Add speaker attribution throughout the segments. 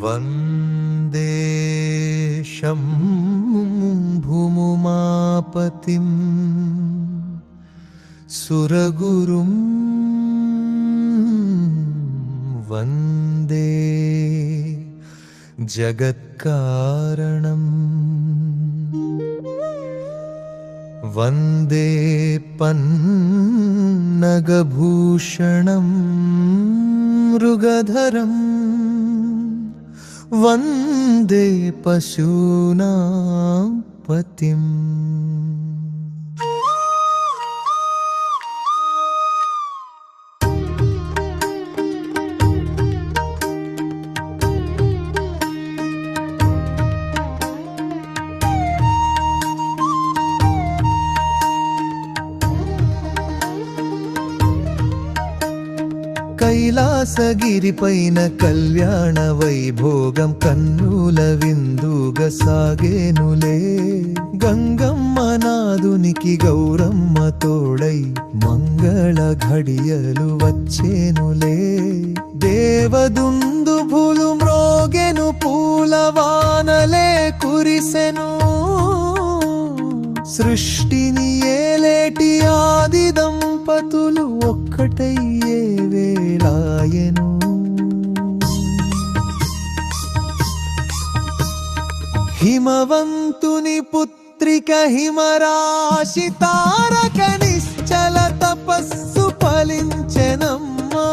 Speaker 1: వందే శంభుముమాపతిం సురగురుం వందే జగత్కారణం వందే పన్నగభూషణం మృగధరం వందే పశూనాం పతిం. కైలాసగిరిపైన కళ్యాణ వైభోగం కన్నుల విందుగా సాగేనులే. గంగమ్మ నాదునికి గౌరమ్మ తోడై మంగళ ఘడియలు వచ్చేనులే. దేవదుందుభులు మ్రోగెను పూలవానలే కురిసెను. సృష్టిని ఏలేటి ఆది దంపతులు ఒక్కటయ్యే వేళాయెను. హిమవంతుని పుత్రిక హిమరాశి తారక నిశ్చల తపస్సు ఫలించెనమ్మా.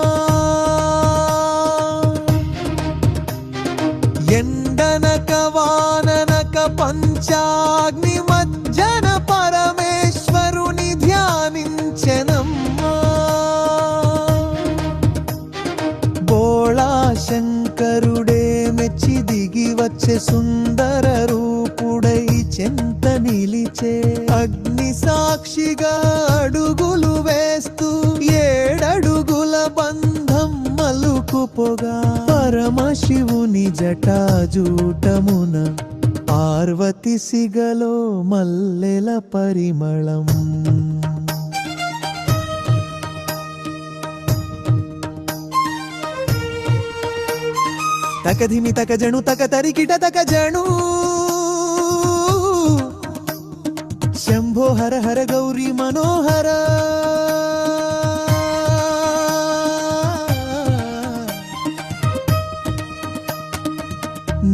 Speaker 1: ఎండనక వాననక పంచాగ్ని మజ్జన పరమేశ్వరుని ధ్యానించెనమ్మా. బోళా శంకరుడే మెచ్చి దిగి వచ్చే సుందర రూపుడై చెంత నిలిచే. అగ్ని సాక్షిగా అడుగులు వేస్తూ 7 అడుగుల బంధం మలుకుపోగా పరమశివుని జటాజూటమున పార్వతి సిగలో మల్లెల పరిమళం. తకధిమి తకజణు తక తరికిట తకజణు శంభో హర హర గౌరీ మనోహర.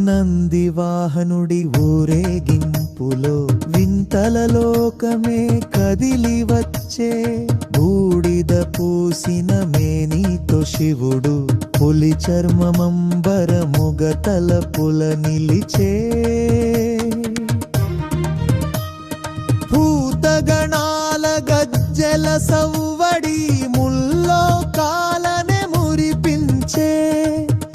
Speaker 1: నందివాహనుడి ఊరేగింపులో వింతల లోకమే కదిలి వచ్చే. బూడిద పూసిన మేనితో శివుడు పులి చర్మమంబరముగ తలపుల నిలిచే. భూతగణాల గజ్జల సవ్వడి ముల్లోకాలనే మురిపించే.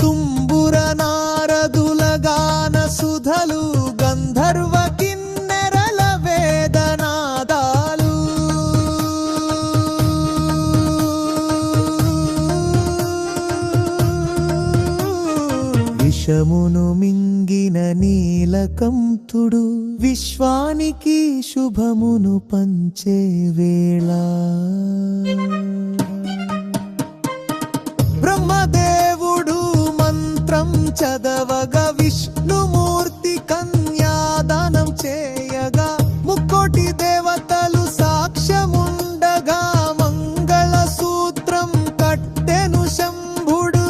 Speaker 1: తుంబుర నారదుల గాన సుధలు గంధర్వ కిన్నెరల వేదనాదాలు. విషమును మింగిన నీలకంఠుడు విశ్వానికి శుభమును పంచే వేళ. బ్రహ్మదేవుడు మంత్రం చదవగా విష్ణుమూర్తి కన్యాదానం చేయగా. ముక్కోటి దేవతలు సాక్ష్యముండగా మంగళ సూత్రం కట్టెను శంభుడు.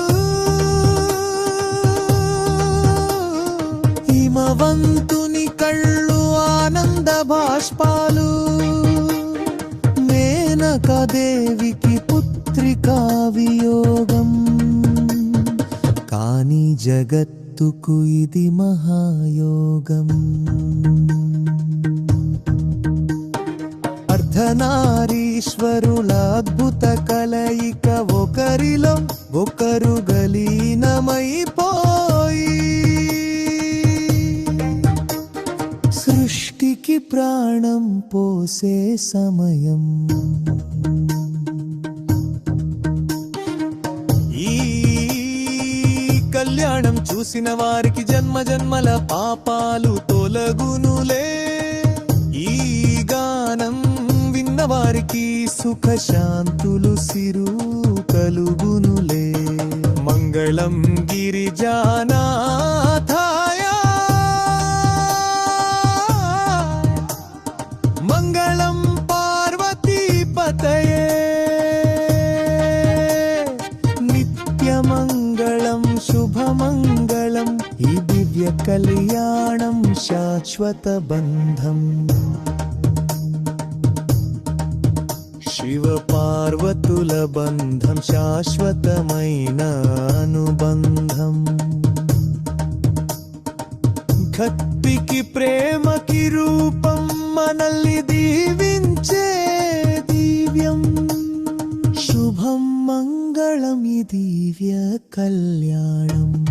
Speaker 1: హిమవంతుని కళ్ళు ఆనంద బాష్పాలు. మేనకాదేవికి పుత్రికా వియోగం. కాని జగత్తుకు ఇది మహాయోగం. అర్ధనారీశ్వరుల అద్భుత కలయిక ఒకరిలో ఒకరు గలీనమైపోయి సృష్టికి ప్రాణం పోసే సమయం. ఈ కళ్యాణం చూసిన వారికి జన్మ జన్మల పాపాలు తొలగునులే. ఈ గానం విన్న వారికి సుఖ శాంతులు సిరు కలుగునులే. మంగళం గిరిజానా శాశ్వత బంధం. శివ పార్వతుల బంధం శాశ్వతమైన అనుబంధం. భక్తికి ప్రేమకి రూపం మనల్ని దీవించే దివ్యం. శుభం మంగళం ఈ దివ్య కళ్యాణం.